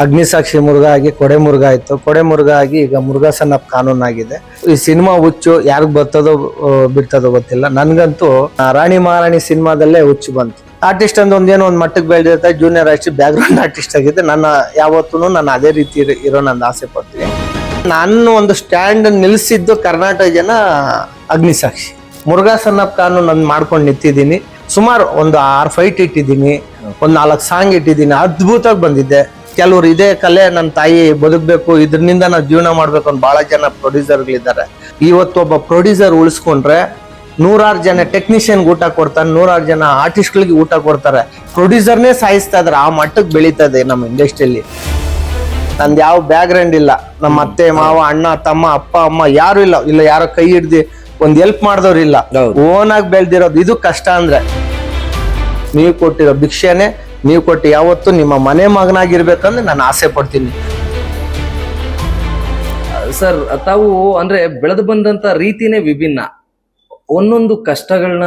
ಅಗ್ನಿಸಾಕ್ಷಿ ಮುರುಘಾ ಆಗಿ ಕೊಡೆ ಮುರುಘಾ ಆಯ್ತು. ಕೊಡೆ ಮುರುಘಾ ಆಗಿ ಈಗ ಮುರುಘಾ ಸನ್ ಆಫ್ ಕಾನೂನ್ ಆಗಿದೆ. ಈ ಸಿನಿಮಾ ಹುಚ್ಚು ಯಾರಿಗ್ ಬರ್ತದೋ ಬಿಡ್ತದೋ ಗೊತ್ತಿಲ್ಲ. ನನ್ಗಂತೂ ರಾಣಿ ಮಹಾರಾಣಿ ಸಿನಿಮಾದಲ್ಲೇ ಹುಚ್ಚು ಬಂತು. ಆರ್ಟಿಸ್ಟ್ ಅಂದ್ ಒಂದೇನೋ ಒಂದ್ ಮಟ್ಟಕ್ಕೆ ಬೆಳೆದಿರ್ತಾರೆ. Junior artist, background artist ಆಗಿದೆ. ನನ್ನ ಯಾವತ್ತೂ ನಾನು ಅದೇ ರೀತಿ ಇರೋ ನಾನು ಆಸೆ ಪಡ್ತೀನಿ. ನಾನು ಒಂದು ಸ್ಟ್ಯಾಂಡ್ ನಿಲ್ಸಿದ್ದು ಕರ್ನಾಟಕ ಜನ ಅಗ್ನಿಸಾಕ್ಷಿ. ಮುರುಘಾ ಸನ್ ಆಫ್ ಕಾನೂನ್ ನಾನು ಮಾಡ್ಕೊಂಡು ನಿಂತಿದ್ದೀನಿ. ಸುಮಾರು ಒಂದು 6 ಫೈಟ್ ಇಟ್ಟಿದ್ದೀನಿ, ಒಂದು 4 ಸಾಂಗ್ ಇಟ್ಟಿದ್ದೀನಿ. ಅದ್ಭುತವಾಗಿ ಬಂದಿದ್ದೆ. ಕೆಲವರು ಇದೇ ಕಲೆ ನನ್ನ ತಾಯಿ ಬದುಕಬೇಕು, ಇದರಿಂದ ನಾವು ಜೀವನ ಮಾಡ್ಬೇಕು ಅಂತ ಬಹಳ ಜನ ಪ್ರೊಡ್ಯೂಸರ್ಗಳಿದ್ದಾರೆ. ಇವತ್ತು ಒಬ್ಬ ಪ್ರೊಡ್ಯೂಸರ್ ಉಳಿಸ್ಕೊಂಡ್ರೆ 100 ಜನ ಟೆಕ್ನಿಷಿಯನ್ಗೆ ಊಟ ಕೊಡ್ತಾರೆ, 100 ಜನ ಆರ್ಟಿಸ್ಟ್ಗಳಿಗೆ ಊಟ ಕೊಡ್ತಾರೆ. ಪ್ರೊಡ್ಯೂಸರ್ನೇ ಸಾಯಿಸ್ತಾ ಇದಾರೆ. ಆ ಮಟ್ಟಕ್ಕೆ ಬೆಳೀತದೆ ನಮ್ಮ ಇಂಡಸ್ಟ್ರಿಯಲ್ಲಿ. ನಂದು ಯಾವ ಬ್ಯಾಕ್ ಗ್ರೌಂಡ್ ಇಲ್ಲ. ನಮ್ಮ ಅತ್ತೆ ಮಾವ, ಅಣ್ಣ ತಮ್ಮ, ಅಪ್ಪ ಅಮ್ಮ ಯಾರು ಇಲ್ಲ ಯಾರೋ ಕೈ ಹಿಡ್ದು ಒಂದ್ ಹೆಲ್ಪ್ ಮಾಡಿದವ್ರು ಇಲ್ಲ. ಓನ್ ಆಗಿ ಬೆಳ್ದಿರೋದು ಇದು ಕಷ್ಟ. ಅಂದ್ರೆ ನೀವು ಕೊಟ್ಟಿರೋ ಭಿಕ್ಷೆನೆ ನೀವು ಕೊಟ್ಟು ಯಾವತ್ತು ನಿಮ್ಮ ಮನೆ ಮಗನಾಗಿರ್ಬೇಕಂದ್ರೆ ನಾನು ಆಸೆ ಪಡ್ತೀನಿ. ಸರ್, ತಾವು ಅಂದ್ರೆ ಬೆಳೆದು ಬಂದಂತ ರೀತಿನೇ ವಿಭಿನ್ನ. ಒಂದೊಂದು ಕಷ್ಟಗಳನ್ನ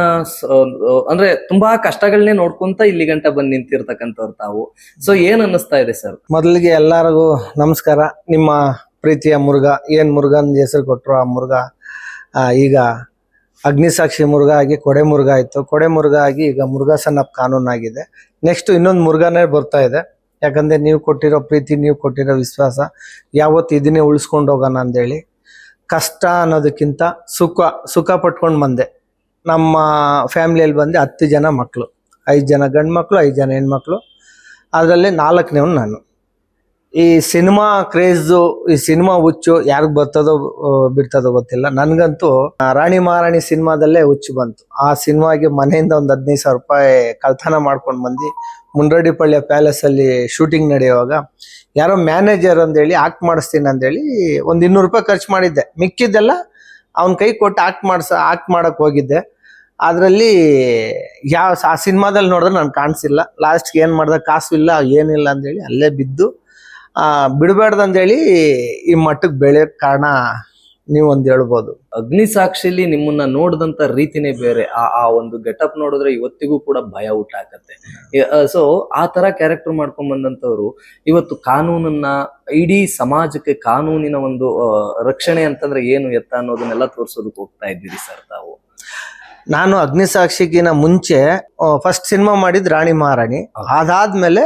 ಅಂದ್ರೆ ತುಂಬಾ ಕಷ್ಟಗಳನ್ನೇ ನೋಡ್ಕೊಂತ ಇಲ್ಲಿ ಗಂಟ ಬಂದ್ ನಿಂತಿರ್ತಕ್ಕಂಥವ್ರು ತಾವು. ಸೊ ಏನ್ ಅನ್ನಿಸ್ತಾ ಇದೆ ಸರ್? ಮೊದಲಿಗೆ ಎಲ್ಲರಿಗೂ ನಮಸ್ಕಾರ. ನಿಮ್ಮ ಪ್ರೀತಿಯ ಮುರುಘಾ, ಏನ್ ಮುರುಘನ್ ಹೆಸರು ಕೊಟ್ರು ಆ ಮುರುಘಾ ಈಗ ಅಗ್ನಿಸಾಕ್ಷಿ ಮುರುಘಾ ಆಗಿ ಕೊಡೆ ಮುರುಘಾ ಆಯ್ತು. ಕೊಡೆ ಮುರುಘಾ ಆಗಿ ಈಗ ಮುರುಘಾ ಸನ್ ಆಫ್ ಕಾನೂನ್ ಆಗಿದೆ. ನೆಕ್ಸ್ಟ್ ಇನ್ನೊಂದು ಮುರುಘಾನೇ ಬರ್ತಾ ಇದೆ. ಯಾಕಂದ್ರೆ ನೀವು ಕೊಟ್ಟಿರೋ ಪ್ರೀತಿ, ನೀವು ಕೊಟ್ಟಿರೋ ವಿಶ್ವಾಸ ಯಾವತ್ತು ಇದನ್ನೇ ಉಳಿಸ್ಕೊಂಡು ಹೋಗೋಣ ಅಂದೇಳಿ. ಕಷ್ಟ ಅನ್ನೋದಕ್ಕಿಂತ ಸುಖ ಪಟ್ಕೊಂಡು ಬಂದೆ. ನಮ್ಮ ಫ್ಯಾಮಿಲಿಯಲ್ಲಿ ಬಂದು 10 ಜನ ಮಕ್ಕಳು, 5 ಜನ ಗಂಡು ಮಕ್ಕಳು, 5 ಜನ ಹೆಣ್ಮಕ್ಳು. ಅದರಲ್ಲಿ 4ನೇವನು ನಾನು. ಈ ಸಿನಿಮಾ ಕ್ರೇಜು, ಈ ಸಿನಿಮಾ ಹುಚ್ಚು ಯಾರಿಗ್ ಬರ್ತದೋ ಬಿಡ್ತದೋ ಗೊತ್ತಿಲ್ಲ. ನನ್ಗಂತೂ ರಾಣಿ ಮಹಾರಾಣಿ ಸಿನಿಮಾದಲ್ಲೇ ಹುಚ್ಚು ಬಂತು. ಆ ಸಿನಿಮಾಗೆ ಮನೆಯಿಂದ ಒಂದು 15,000 ರೂಪಾಯಿ ಕಳ್ತನ ಮಾಡ್ಕೊಂಡು ಬಂದು ಮುಂಡ್ರಡಿಪಳ್ಳಿಯ ಪ್ಯಾಲೇಸ್ ಅಲ್ಲಿ ಶೂಟಿಂಗ್ ನಡೆಯುವಾಗ ಯಾರೋ ಮ್ಯಾನೇಜರ್ ಅಂದೇಳಿ ಆಕ್ಟ್ ಮಾಡಿಸ್ತೀನಿ ಅಂದೇಳಿ ಒಂದು 200 ರೂಪಾಯಿ ಖರ್ಚು ಮಾಡಿದ್ದೆ. ಮಿಕ್ಕಿದ್ದೆಲ್ಲ ಅವನ ಕೈ ಕೊಟ್ಟು ಆಕ್ಟ್ ಮಾಡಕ್ ಹೋಗಿದ್ದೆ. ಅದರಲ್ಲಿ ಆ ಸಿನಿಮಾದಲ್ಲಿ ನೋಡಿದ್ರೆ ನಾನು ಕಾಣಿಸಿಲ್ಲ. ಲಾಸ್ಟ್ಗೆ ಏನ್ ಮಾಡ್ದೆ, ಕಾಸು ಇಲ್ಲ ಏನಿಲ್ಲ ಅಂದೇಳಿ ಅಲ್ಲೇ ಬಿದ್ದು ಬಿಡಬೇಡ್ದಂದೇಳಿ ಈ ಮಟ್ಟಕ್ಕೆ ಬೆಳೆಯೋಕ್ ಕಾರಣ ನೀವು ಒಂದ್ ಹೇಳ್ಬೋದು. ಅಗ್ನಿಸಾಕ್ಷಿಲಿ ನಿಮ್ಮನ್ನ ನೋಡಿದಂತ ರೀತಿನೇ ಬೇರೆ. ಆ ಒಂದು ಗೆಟಪ್ ನೋಡಿದ್ರೆ ಇವತ್ತಿಗೂ ಕೂಡ ಭಯ ಹುಟ್ಟಾಕತ್ತೆ. ಸೊ ಆ ತರ ಕ್ಯಾರೆಕ್ಟರ್ ಮಾಡ್ಕೊಂಡ್ ಬಂದಂತವ್ರು ಇವತ್ತು ಕಾನೂನನ್ನ, ಇಡೀ ಸಮಾಜಕ್ಕೆ ಕಾನೂನಿನ ಒಂದು ರಕ್ಷಣೆ ಅಂತಂದ್ರೆ ಏನು ಎತ್ತ ಅನ್ನೋದನ್ನೆಲ್ಲ ತೋರ್ಸೋದಕ್ಕೆ ಹೋಗ್ತಾ ಇದ್ದೀರಿ ಸರ್ ತಾವು. ನಾನು ಅಗ್ನಿಸಾಕ್ಷಿಗಿನ ಮುಂಚೆ ಫಸ್ಟ್ ಸಿನಿಮಾ ಮಾಡಿದ್ ರಾಣಿ ಮಹಾರಾಣಿ. ಅದಾದ್ಮೇಲೆ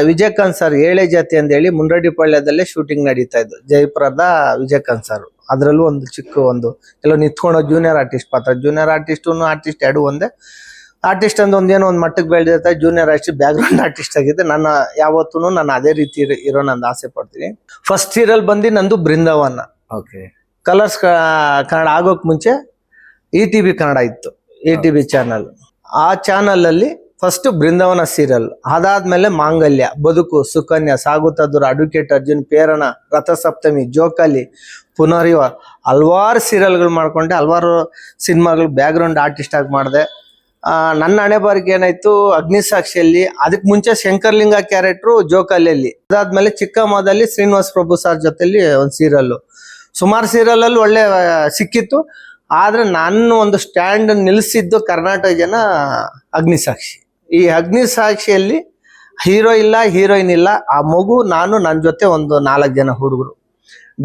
ವಿಜಯಕಾಂತ್ ಸರ್ 7 ಜಾತಿ ಅಂದೇಳಿ ಮುಂಡ್ರಡಿಪಾಳ್ಯದಲ್ಲೇ ಶೂಟಿಂಗ್ ನಡೀತಾ ಇದ್ದು. ಜಯಪುರದ ವಿಜಯಕಾಂತ್ ಸರ್. ಅದ್ರಲ್ಲೂ ಒಂದು ಚಿಕ್ಕ ಎಲ್ಲೋ ನಿಂತ್ಕೊಳ್ಳೋ ಜೂನಿಯರ್ ಆರ್ಟಿಸ್ಟ್ ಪಾತ್ರ. ಜೂನಿಯರ್ ಆರ್ಟಿಸ್ಟ್ ಎರಡು ಒಂದೇ. ಆರ್ಟಿಸ್ಟ್ ಅಂದ್ ಒಂದೇನೋ ಒಂದ್ ಮಟ್ಟಕ್ಕೆ ಬೆಳೆದಿರ್ತಾರೆ. Junior artist, background artist ಆಗಿದೆ. ನನ್ನ ಯಾವತ್ತೂ ನಾನು ಅದೇ ರೀತಿ ಇರೋ ನಂದು ಆಸೆ ಪಡ್ತೀನಿ. ಫಸ್ಟ್ ಸೀರಿಯಲ್ ಬಂದು ನಂದು ಬೃಂದಾವನ. ಕಲರ್ಸ್ ಕನ್ನಡ ಆಗೋಕ್ ಮುಂಚೆ ETV ಕನ್ನಡ ಇತ್ತು, ETV ಚಾನಲ್. ಆ ಚಾನಲ್ ಅಲ್ಲಿ ಫಸ್ಟ್ ಬೃಂದಾವನ ಸೀರಿಯಲ್, ಅದಾದ್ಮೇಲೆ ಮಾಂಗಲ್ಯ, ಬದುಕು, ಸುಕನ್ಯಾ, ಸಾಗುತ್ತದೂರ, ಅಡ್ವೊಕೇಟ್ ಅರ್ಜುನ್, ಪೇರಣ, ರಥಸಪ್ತಮಿ, ಜೋಕಾಲಿ, ಪುನರಿವ, ಹಲವಾರು ಸೀರಿಯಲ್ಗಳು ಮಾಡ್ಕೊಂಡೆ. ಹಲವಾರು ಸಿನಿಮಾಗಳು ಬ್ಯಾಕ್ ಗ್ರೌಂಡ್ ಆರ್ಟಿಸ್ಟ್ ಆಗಿ ಮಾಡಿದೆ. ನನ್ನ ಹಣೆ ಬಾರಿಗೆ ಏನಾಯ್ತು, ಅಗ್ನಿಸಾಕ್ಷಿಯಲ್ಲಿ, ಅದಕ್ಕೆ ಮುಂಚೆ ಶಂಕರ್ಲಿಂಗ ಕ್ಯಾರೆಕ್ಟ್ರು ಜೋಕಾಲಿಯಲ್ಲಿ, ಅದಾದ್ಮೇಲೆ ಚಿಕ್ಕಮ್ಮದಲ್ಲಿ ಶ್ರೀನಿವಾಸ್ ಪ್ರಭು ಸರ್ ಜೊತೆಲಿ ಒಂದು ಸೀರಿಯಲ್. ಸುಮಾರು ಸೀರಿಯಲ್ ಅಲ್ಲಿ ಒಳ್ಳೆ ಸಿಕ್ಕಿತ್ತು. ಆದ್ರೆ ನಾನು ಒಂದು ಸ್ಟ್ಯಾಂಡ್ ನಿಲ್ಸಿದ್ದು ಕರ್ನಾಟಕ ಜನ ಅಗ್ನಿಸಾಕ್ಷಿ. ಈ ಅಗ್ನಿಸಾಕ್ಷಿಯಲ್ಲಿ ಹೀರೋ ಇಲ್ಲ, ಹೀರೋಯಿನ್ ಇಲ್ಲ. ಆ ಮಗು, ನಾನು, ನನ್ನ ಜೊತೆ ಒಂದು 4 ಜನ ಹುಡುಗರು.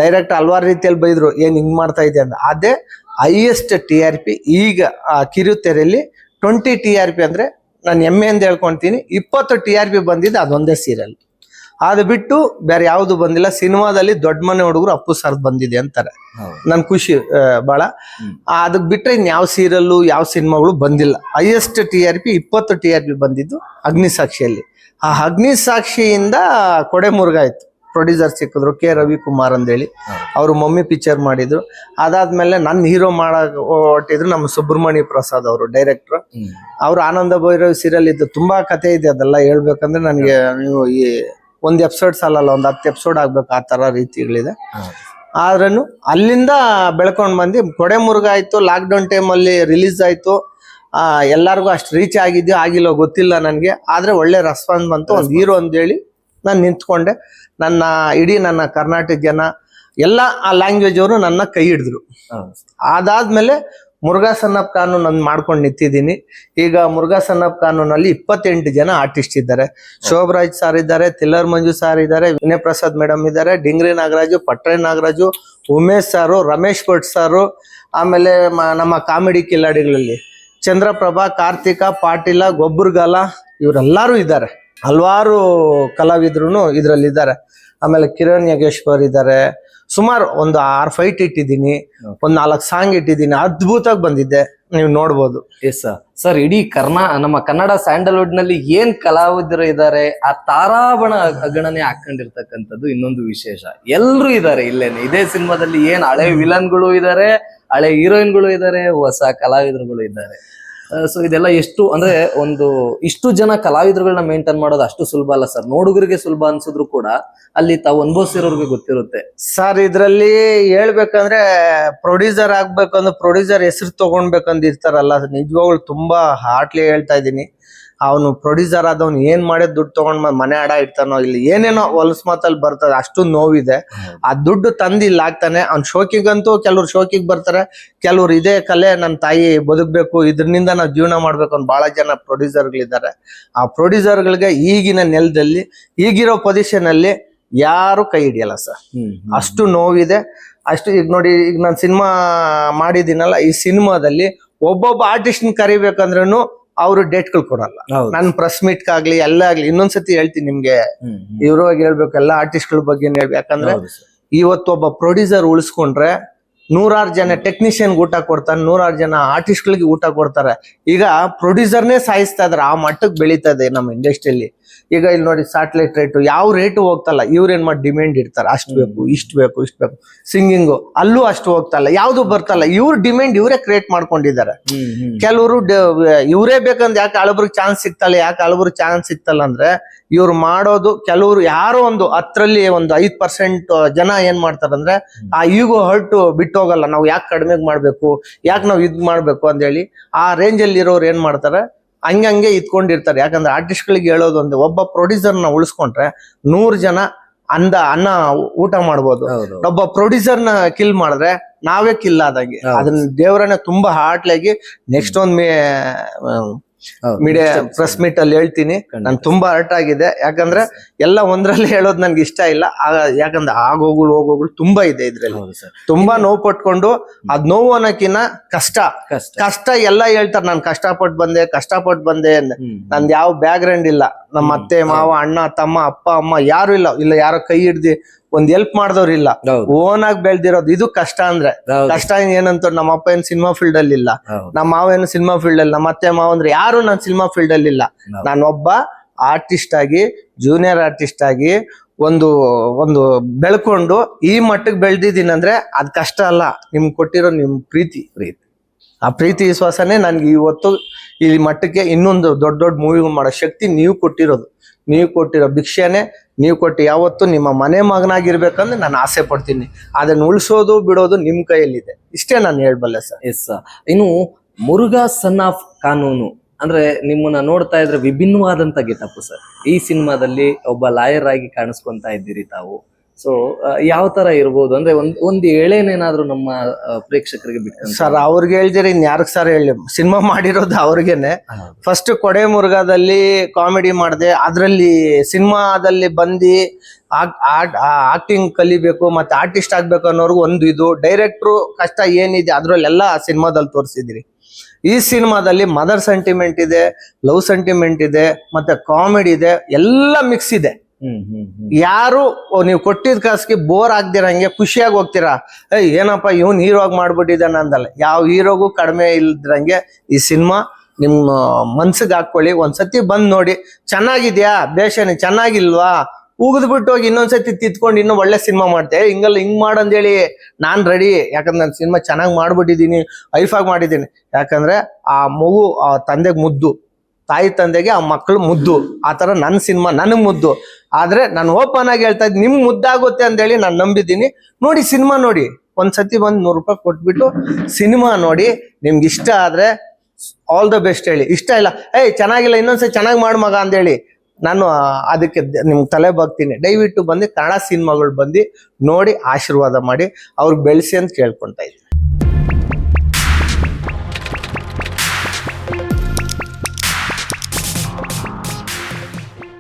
ಡೈರೆಕ್ಟ್ ಹಲವಾರು ರೀತಿಯಲ್ಲಿ ಬೈದ್ರು, ಏನ್ ಹಿಂಗ್ ಮಾಡ್ತಾ ಇದೆ ಅಂತ. ಅದೇ ಹೈಯೆಸ್ಟ್ TRP ಈಗ ಕಿರುತೆರೆಯಲ್ಲಿ 20 TRP ಅಂದ್ರೆ ನಾನು ಹೆಮ್ಮೆಯಿಂದ ಹೇಳ್ಕೊಂತೀನಿ. 20 TRP ಬಂದಿದ್ದು ಅದೊಂದೇ ಸೀರಿಯಲ್. ಅದು ಬಿಟ್ಟು ಬೇರೆ ಯಾವ್ದು ಬಂದಿಲ್ಲ. ಸಿನಿಮಾದಲ್ಲಿ ದೊಡ್ಡ ಮನೆ ಹುಡುಗರು ಅಪ್ಪು ಸರ್ ಬಂದಿದೆ ಅಂತಾರೆ. ನನ್ ಖುಷಿ ಬಹಳ. ಅದಕ್ ಬಿಟ್ರೆ ಇನ್ ಯಾವ ಸೀರಿಯಲ್ಲು, ಯಾವ ಸಿನಿಮಾಗಳು ಬಂದಿಲ್ಲ. ಹೈಯೆಸ್ಟ್ TRP 20 TRP ಬಂದಿದ್ದು ಅಗ್ನಿಸಾಕ್ಷಿಯಲ್ಲಿ. ಆ ಅಗ್ನಿಸಾಕ್ಷಿಯಿಂದ ಕೊಡೆ ಮುರುಘಾ ಆಯ್ತು. ಪ್ರೊಡ್ಯೂಸರ್ ಸಿಕ್ಕಿದ್ರು K. ರವಿಕುಮಾರ್ ಅಂದೇಳಿ. ಅವರು ಮಮ್ಮಿ ಪಿಕ್ಚರ್ ಮಾಡಿದ್ರು. ಅದಾದ್ಮೇಲೆ ನನ್ನ ಹೀರೋ ಮಾಡಕ್ ಹೊಟ್ಟಿದ್ರು ನಮ್ಮ ಸುಬ್ರಹ್ಮಣ್ಯ ಪ್ರಸಾದ್ ಅವರು, ಡೈರೆಕ್ಟರ್. ಅವ್ರು ಆನಂದ ಭೈರವಿ ಸೀರಿಯಲ್ ಇದ್ದು. ತುಂಬಾ ಕಥೆ ಇದೆ, ಅದೆಲ್ಲ ಹೇಳ್ಬೇಕಂದ್ರೆ ನನಗೆ ನೀವು ಈ ಒಂದು ಎಪಿಸೋಡ್ ಸಾಲಲ್ಲ, ಒಂದು 10 ಎಪಿಸೋಡ್ ಆಗ್ಬೇಕು. ಆ ತರ ರೀತಿಗಳಿದೆ. ಆದ್ರೂ ಅಲ್ಲಿಂದ ಬೆಳ್ಕೊಂಡ್ ಬಂದು ಕೊಡೆ ಮುರುಘಾ ಆಯ್ತು. ಲಾಕ್ಡೌನ್ ಟೈಮಲ್ಲಿ ರಿಲೀಸ್ ಆಯ್ತು. ಎಲ್ಲಾರ್ಗು ಅಷ್ಟು ರೀಚ್ ಆಗಿದ್ಯೋ ಆಗಿಲ್ಲೋ ಗೊತ್ತಿಲ್ಲ ನನಗೆ. ಆದ್ರೆ ಒಳ್ಳೆ ರೆಸ್ಪಾನ್ಸ್ ಬಂತು. ಒಂದು ಹೀರೋ ಅಂತೇಳಿ ನಾನು ನಿಂತ್ಕೊಂಡೆ. ನನ್ನ ಕರ್ನಾಟಕ ಜನ ಎಲ್ಲ ಆ ಲ್ಯಾಂಗ್ವೇಜ್ ಅವರು ನನ್ನ ಕೈ ಹಿಡಿದ್ರು. ಅದಾದ್ಮೇಲೆ ಮುರುಘಾ ಸನ್ನಪ್ ಕಾನೂನ್ ಮಾಡ್ಕೊಂಡು ನಿಂತಿದ್ದೀನಿ. ಈಗ ಮುರುಘಾ ಸನ್ನಪ್ ಕಾನೂನಲ್ಲಿ 28 ಜನ ಆರ್ಟಿಸ್ಟ್ ಇದ್ದಾರೆ. ಶೋಭರಾಜ್ ಸರ್ ಇದ್ದಾರೆ, ತಿಲ್ಲರ್ ಮಂಜು ಸರ್ ಇದ್ದಾರೆ, ವಿನಯ್ ಪ್ರಸಾದ್ ಮೇಡಮ್ ಇದ್ದಾರೆ, ಡಿಂಗ್ರಿ ನಾಗರಾಜು, ಪಟ್ರೆ ನಾಗರಾಜು, ಉಮೇಶ್ ಸಾರು, ರಮೇಶ್ ಭಟ್ ಸಾರು, ಆಮೇಲೆ ನಮ್ಮ ಕಾಮಿಡಿ ಕಿಲಾಡಿಗಳಲ್ಲಿ ಚಂದ್ರಪ್ರಭಾ, ಕಾರ್ತಿಕ, ಪಾಟೀಲ, ಗೊಬ್ಬರಗಾಲ ಇವರೆಲ್ಲರೂ ಇದ್ದಾರೆ. ಹಲವಾರು ಕಲಾವಿದ್ರು ಇದರಲ್ಲಿ ಇದ್ದಾರೆ. ಆಮೇಲೆ ಕಿರಣ್ ಯೋಗೇಶ್ವರ್ ಇದ್ದಾರೆ. ಸುಮಾರು ಒಂದು 6 ಫೈಟ್ ಇಟ್ಟಿದ್ದೀನಿ, ಒಂದು 4 ಸಾಂಗ್ ಇಟ್ಟಿದ್ದೀನಿ. ಅದ್ಭುತವಾಗಿ ಬಂದಿದ್ದೆ, ನೀವು ನೋಡ್ಬೋದು. ಎಸ್ ಸರ್, ಇಡೀ ನಮ್ಮ ಕನ್ನಡ ಸ್ಯಾಂಡಲ್ವುಡ್ ನಲ್ಲಿ ಏನ್ ಕಲಾವಿದರು ಇದ್ದಾರೆ, ಆ ತಾರಾಬಣ ಗಣನೆ ಹಾಕೊಂಡಿರ್ತಕ್ಕಂಥದ್ದು ಇನ್ನೊಂದು ವಿಶೇಷ. ಎಲ್ರು ಇದ್ದಾರೆ ಇಲ್ಲೇನೆ. ಇದೇ ಸಿನಿಮಾದಲ್ಲಿ ಏನ್ ಹಳೆ ವಿಲನ್ಗಳು ಇದ್ದಾರೆ, ಹಳೆ ಹೀರೋಯಿನ್ಗಳು ಇದ್ದಾರೆ, ಹೊಸ ಕಲಾವಿದರುಗಳು ಇದ್ದಾರೆ. ಸೊ ಇದೆಲ್ಲ ಎಷ್ಟು ಅಂದ್ರೆ ಇಷ್ಟು ಜನ ಕಲಾವಿದರುಗಳನ್ನ ಮೇಂಟೈನ್ ಮಾಡೋದು ಅಷ್ಟು ಸುಲಭ ಅಲ್ಲ ಸರ್. ನೋಡುಗರಿಗೆ ಸುಲಭ ಅನ್ಸಿದ್ರು ಕೂಡ ಅಲ್ಲಿ ತಾವು ಅನುಭವಿಸಿರೋರ್ಗೆ ಗೊತ್ತಿರುತ್ತೆ ಸರ್. ಇದ್ರಲ್ಲಿ ಹೇಳ್ಬೇಕಂದ್ರೆ ಪ್ರೊಡ್ಯೂಸರ್ ಆಗ್ಬೇಕಂದ್ರೆ ಪ್ರೊಡ್ಯೂಸರ್ ಹೆಸರು ತಗೊಂಡ್ಬೇಕಂದ್ ಇರ್ತಾರಲ್ಲ, ನಿಜವಾಗ್ಲು ತುಂಬಾ ಹಾರ್ಟ್ಲಿ ಹೇಳ್ತಾ ಇದ್ದೀನಿ. ಅವನು ಪ್ರೊಡ್ಯೂಸರ್ ಆದವ್ನು ಏನ್ ಮಾಡಿದ್ ದುಡ್ಡು ತಗೊಂಡ್ ಮನೆ ಅಡ ಇಡ್ತಾನೋ, ಇಲ್ಲಿ ಏನೇನೋ ಹೊಲಸ್ ಮಾತಲ್ಲಿ ಬರ್ತದೆ, ಅಷ್ಟು ನೋವಿದೆ. ಆ ದುಡ್ಡು ತಂದು ಇಲ್ಲಿ ಹಾಕ್ತಾನೆ. ಅವ್ನ್ ಶೋಕಿಗಂತೂ ಕೆಲವ್ರು ಶೋಕಿಗ್ ಬರ್ತಾರೆ, ಕೆಲವ್ರು ಇದೇ ಕಲೆ ನನ್ನ ತಾಯಿ ಬದುಕ್ಬೇಕು, ಇದ್ರಿಂದ ನಾವು ಜೀವನ ಮಾಡ್ಬೇಕು ಅಂತ ಬಹಳ ಜನ ಪ್ರೊಡ್ಯೂಸರ್ಗಳಿದ್ದಾರೆ. ಆ ಪ್ರೊಡ್ಯೂಸರ್ಗಳಿಗೆ ಈಗಿನ ನೆಲದಲ್ಲಿ, ಈಗಿರೋ ಪೊಸಿಷನ್ ಅಲ್ಲಿ ಯಾರು ಕೈ ಹಿಡಿಯಲ್ಲ ಸರ್. ಅಷ್ಟು ನೋವಿದೆ. ಅಷ್ಟು ಈಗ ನೋಡಿ, ಈಗ ನಾನು ಸಿನಿಮಾ ಮಾಡಿದ್ದೀನಲ್ಲ, ಈ ಸಿನಿಮಾದಲ್ಲಿ ಒಬ್ಬೊಬ್ಬ ಆರ್ಟಿಸ್ಟ್ ಕರಿಬೇಕಂದ್ರೂ ಅವರು ಡೇಟ್ಗಳು ಕೊಡಲ್ಲ. ನನ್ ಪ್ರೆಸ್ ಮೀಟ್ ಆಗ್ಲಿ ಎಲ್ಲ ಆಗ್ಲಿ, ಇನ್ನೊಂದ್ಸತಿ ಹೇಳ್ತೀನಿ ನಿಮ್ಗೆ, ಇವ್ರವಾಗಿ ಹೇಳ್ಬೇಕು ಎಲ್ಲ ಆರ್ಟಿಸ್ಟ್ಗಳ ಬಗ್ಗೆ ಹೇಳ್ಬೇಕು. ಯಾಕಂದ್ರೆ ಇವತ್ತು ಒಬ್ಬ ಪ್ರೊಡ್ಯೂಸರ್ ಉಳಿಸ್ಕೊಂಡ್ರೆ 100 ಜನ ಟೆಕ್ನಿಷಿಯನ್ ಊಟ ಕೊಡ್ತಾನೆ, 100 ಜನ ಆರ್ಟಿಸ್ಟ್ಗಳಿಗೆ ಊಟ ಕೊಡ್ತಾರೆ. ಈಗ ಪ್ರೊಡ್ಯೂಸರ್ನೇ ಸಾಯಿಸ್ತಾ ಇದಾರೆ, ಆ ಮಟ್ಟಕ್ಕೆ ಬೆಳೀತಾ ಇದೆ ನಮ್ಮ ಇಂಡಸ್ಟ್ರಿಯಲ್ಲಿ. ಈಗ ಇಲ್ಲಿ ನೋಡಿ, ಸ್ಯಾಟಲೈಟ್ ರೇಟು ಯಾವ ರೇಟು ಹೋಗ್ತಲ್ಲ, ಇವ್ರೇನ್ ಮಾಡಿ ಡಿಮ್ಯಾಂಡ್ ಇಡ್ತಾರೆ, ಅಷ್ಟು ಬೇಕು, ಇಷ್ಟು ಬೇಕು, ಇಷ್ಟು ಬೇಕು. ಸಿಂಗಿಂಗು ಅಲ್ಲೂ ಅಷ್ಟು ಹೋಗ್ತಲ್ಲ, ಯಾವ್ದು ಬರ್ತಲ್ಲ, ಇವ್ರ ಡಿಮ್ಯಾಂಡ್ ಇವರೇ ಕ್ರಿಯೇಟ್ ಮಾಡ್ಕೊಂಡಿದ್ದಾರೆ. ಕೆಲವರು ಇವರೇ ಬೇಕಂದ್ರೆ ಯಾಕೆ ಹಳಬ್ರಿಗೆ ಚಾನ್ಸ್ ಸಿಗ್ತಲ್ಲ, ಯಾಕೆ ಹಳಬ್ರಿಗೆ ಚಾನ್ಸ್ ಸಿಗ್ತಲ್ಲ ಅಂದ್ರೆ ಇವ್ರು ಮಾಡೋದು, ಕೆಲವರು ಯಾರೋ ಒಂದು 10ರಲ್ಲಿ ಒಂದು 5% ಜನ ಏನ್ ಮಾಡ್ತಾರಂದ್ರೆ ಆ ಈಗೋ ಹರ್ಟು ಬಿಟ್ಟು ಹೋಗಲ್ಲ. ನಾವು ಯಾಕೆ ಕಡಿಮೆಗೆ ಮಾಡ್ಬೇಕು, ಯಾಕೆ ನಾವು ಇದ್ ಮಾಡ್ಬೇಕು ಅಂತ ಹೇಳಿ ಆ ರೇಂಜ್ ಅಲ್ಲಿ ಇರೋರು ಏನ್ ಮಾಡ್ತಾರೆ, ಹಂಗೆ ಇದ್ಕೊಂಡಿರ್ತಾರೆ. ಯಾಕಂದ್ರೆ ಆರ್ಟಿಸ್ಟ್ಗಳಿಗೆ ಹೇಳೋದು ಒಂದು, ಒಬ್ಬ ಪ್ರೊಡ್ಯೂಸರ್ನ ಉಳಿಸ್ಕೊಂಡ್ರೆ 100 ಜನ ಅನ್ನ ಊಟ ಮಾಡ್ಬೋದು. ಒಬ್ಬ ಪ್ರೊಡ್ಯೂಸರ್ನ ಕಿಲ್ ಮಾಡಿದ್ರೆ ನಾವೇ ಕಿಲ್ ಆದಂಗೆ. ಅದನ್ನ ದೇವರನ್ನ ತುಂಬಾ ಹಾರ್ಟ್ಲಾಗಿ ನೆಕ್ಸ್ಟ್ ಒಂದು ಮೀಡಿಯಾ ಪ್ರೆಸ್ ಮೀಟ್ ಅಲ್ಲಿ ಹೇಳ್ತೀನಿ. ನಾನು ತುಂಬಾ ಹರ್ಟ್ ಆಗಿದೆ. ಯಾಕಂದ್ರೆ ಎಲ್ಲ ಒಂದ್ರಲ್ಲಿ ಹೇಳೋದು ನನ್ಗೆ ಇಷ್ಟ ಇಲ್ಲ. ಯಾಕಂದ್ರೆ ಹೋಗೋಗಳು ತುಂಬಾ ಇದೆ ಇದ್ರಲ್ಲಿ. ತುಂಬಾ ನೋವು ಪಟ್ಕೊಂಡು, ಅದ್ ನೋವು ಅನ್ನೋಕಿನ್ನ ಕಷ್ಟ ಎಲ್ಲ ಹೇಳ್ತಾರೆ. ನಾನು ಕಷ್ಟಪಟ್ಟು ಬಂದೆ ನಂದು ಯಾವ ಬ್ಯಾಕ್ ಗ್ರೌಂಡ್ ಇಲ್ಲ. ನಮ್ಮ ಅತ್ತೆ ಮಾವ, ಅಣ್ಣ ತಮ್ಮ, ಅಪ್ಪ ಅಮ್ಮ ಯಾರು ಇಲ್ಲ ಯಾರೋ ಕೈ ಹಿಡ್ದಿ ಒಂದ್ ಹೆಲ್ಪ್ ಮಾಡಿದವ್ರು ಇಲ್ಲ. ಓನ್ ಆಗಿ ಬೆಳ್ದಿರೋದು ಇದು ಕಷ್ಟ. ಅಂದ್ರೆ ಕಷ್ಟ ಏನಂತ, ನಮ್ಮ ಅಪ್ಪ ಏನ್ ಸಿನಿಮಾ ಫೀಲ್ಡ್ ಅಲ್ಲಿ ಇಲ್ಲ, ನಮ್ಮ ಮಾವ ಏನು ಸಿನಿಮಾ ಫೀಲ್ಡ್ ಅಲ್ಲಿ, ನಮ್ಮ ಅತ್ತೆ ಮಾವ ಅಂದ್ರೆ ಯಾರು ನಾನು ಸಿನಿಮಾ ಫೀಲ್ಡ್ ಅಲ್ಲಿ ಇಲ್ಲ. ನಾನೊಬ್ಬ ಆರ್ಟಿಸ್ಟ್ ಆಗಿ, ಜೂನಿಯರ್ ಆರ್ಟಿಸ್ಟ್ ಆಗಿ ಒಂದು ಬೆಳ್ಕೊಂಡು ಈ ಮಟ್ಟಕ್ಕೆ ಬೆಳ್ದಿದ್ದೀನಿ ಅಂದ್ರೆ ಅದ್ ಕಷ್ಟ ಅಲ್ಲ, ನಿಮ್ಗೆ ಕೊಟ್ಟಿರೋ ನಿಮ್ ಪ್ರೀತಿ. ಆ ಪ್ರೀತಿ ವಿಶ್ವಾಸನೇ ನನ್ಗೆ ಇವತ್ತು ಈ ಮಟ್ಟಕ್ಕೆ ಇನ್ನೊಂದು ದೊಡ್ಡ ಮೂವಿ ಮಾಡೋ ಶಕ್ತಿ ನೀವು ಕೊಟ್ಟಿರೋ ಭಿಕ್ಷೆನೆ ನೀವು ಕೊಟ್ಟು. ಯಾವತ್ತು ನಿಮ್ಮ ಮನೆ ಮಗನಾಗಿರ್ಬೇಕಂದ್ರೆ ನಾನು ಆಸೆ ಪಡ್ತೀನಿ. ಅದನ್ನ ಉಳಿಸೋದು ಬಿಡೋದು ನಿಮ್ ಕೈಯಲ್ಲಿದೆ. ಇಷ್ಟೇ ನಾನು ಹೇಳ್ಬಲ್ಲೆ ಸರ್. Yes sir. ಇನ್ನು ಮುರುಘಾ ಸನ್ ಆಫ್ ಕಾನೂನು ಅಂದ್ರೆ ನಿಮ್ಮನ್ನ ನೋಡ್ತಾ ಇದ್ರೆ ವಿಭಿನ್ನವಾದಂತ ಗೆಟಪ್ ಸರ್. ಈ ಸಿನಿಮಾದಲ್ಲಿ ಒಬ್ಬ ಲಾಯರ್ ಆಗಿ ಕಾಣಿಸ್ಕೊಂತಾ ಇದ್ದೀರಿ ತಾವು. ಸೊ ಯಾವ ತರ ಇರ್ಬೋದು ಅಂದ್ರೆ ಒಂದು ಎಳೆನೇನಾದ್ರೂ ನಮ್ಮ ಪ್ರೇಕ್ಷಕರಿಗೆ ಬಿಟ್ಟು ಸರ್. ಅವ್ರಿಗೆ ಹೇಳ್ದಿರಿ ಇನ್ ಯಾರಿಗ್ ಸರ್ ಹೇಳಿ, ಸಿನಿಮಾ ಮಾಡಿರೋದು ಅವ್ರಿಗೇನೆ. ಫಸ್ಟ್ ಕೊಡೆ ಮುರುಘಾದಲ್ಲಿ ಕಾಮಿಡಿ ಮಾಡಿದೆ. ಅದ್ರಲ್ಲಿ ಸಿನಿಮಾದಲ್ಲಿ ಬಂದು ಆಕ್ಟಿಂಗ್ ಕಲಿಬೇಕು ಮತ್ತೆ ಆರ್ಟಿಸ್ಟ್ ಆಗ್ಬೇಕು ಅನ್ನೋರ್ಗು ಒಂದು ಇದು. ಡೈರೆಕ್ಟ್ರು ಕಷ್ಟ ಏನಿದೆ ಅದ್ರಲ್ಲೆಲ್ಲ ಸಿನಿಮಾದಲ್ಲಿ ತೋರಿಸಿದಿರಿ. ಈ ಸಿನಿಮಾದಲ್ಲಿ ಮದರ್ ಸೆಂಟಿಮೆಂಟ್ ಇದೆ, ಲವ್ ಸೆಂಟಿಮೆಂಟ್ ಇದೆ, ಮತ್ತೆ ಕಾಮಿಡಿ ಇದೆ, ಎಲ್ಲ ಮಿಕ್ಸ್ ಇದೆ. ಯಾರು ನೀವು ಕೊಟ್ಟಿದ್ ಕಾಸಿಗೆ ಬೋರ್ ಆಗ್ದಿರಂಗೆ ಖುಷಿಯಾಗಿ ಹೋಗ್ತೀರಾ. ಏನಪ್ಪ ಇವನ್ ಹೀರೋ ಆಗಿ ಮಾಡ್ಬಿಟ್ಟಿದ್ದಾನ ಅಂದಲ್ಲ. ಯಾವ ಹೀರೋಗೂ ಕಡಿಮೆ ಇಲ್ದ್ರಂಗೆ ಈ ಸಿನಿಮಾ ನಿಮ್ಮ ಮನ್ಸಿಗೆ ಹಾಕೊಳ್ಳಿ. ಒಂದ್ಸತಿ ಬಂದ್ ನೋಡಿ, ಚೆನ್ನಾಗಿದ್ಯಾ ಬೇಷನೆ, ಚೆನ್ನಾಗಿಲ್ವಾ ಉಗಿದ್ಬಿಟ್ಟು ಹೋಗಿ ಇನ್ನೊಂದ್ಸತಿ ತಿತ್ಕೊಂಡು ಇನ್ನೂ ಒಳ್ಳೆ ಸಿನಿಮಾ ಮಾಡ್ತೆ. ಹಿಂಗ್ ಮಾಡಂದೇಳಿ ನಾನ್ ರೆಡಿ. ಯಾಕಂದ್ರೆ ನಾನು ಸಿನಿಮಾ ಚೆನ್ನಾಗಿ ಮಾಡ್ಬಿಟ್ಟಿದ್ದೀನಿ, ಐಫಾಗಿ ಮಾಡಿದ್ದೀನಿ. ಯಾಕಂದ್ರೆ ಆ ಮಗು ಆ ತಂದೆಗೆ ಮುದ್ದು, ತಾಯಿ ತಂದೆಗೆ ಆ ಮಕ್ಕಳು ಮುದ್ದು. ಆ ತರ ನನ್ನ ಸಿನಿಮಾ ನನಗ್ ಮುದ್ದು. ಆದ್ರೆ ನಾನು ಓಪನ್ ಆಗಿ ಹೇಳ್ತಾ ಇದ್ದೀನಿ, ನಿಮ್ಗೆ ಮುದ್ದಾಗುತ್ತೆ ಅಂತೇಳಿ ನಾನು ನಂಬಿದ್ದೀನಿ. ನೋಡಿ ಸಿನಿಮಾ ನೋಡಿ, ಒಂದ್ಸತಿ ಬಂದು 100 ರೂಪಾಯಿ ಕೊಟ್ಬಿಟ್ಟು ಸಿನಿಮಾ ನೋಡಿ. ನಿಮ್ಗೆ ಇಷ್ಟ ಆದ್ರೆ ಆಲ್ ದ ಬೆಸ್ಟ್ ಹೇಳಿ. ಇಷ್ಟ ಇಲ್ಲ, ಚೆನ್ನಾಗಿಲ್ಲ ಇನ್ನೊಂದ್ಸತಿ ಚೆನ್ನಾಗಿ ಮಾಡು ಮಗ ಅಂತೇಳಿ ನಾನು ಅದಕ್ಕೆ ನಿಮ್ಗೆ ತಲೆ ಬಾಗ್ತೀನಿ. ದಯವಿಟ್ಟು ಬಂದು ಕನ್ನಡ ಸಿನಿಮಾಗಳು ಬಂದು ನೋಡಿ ಆಶೀರ್ವಾದ ಮಾಡಿ ಅವ್ರಿಗೆ ಬೆಳೆಸಿ ಅಂತ ಕೇಳ್ಕೊಂತ ಇದ್ದೀನಿ.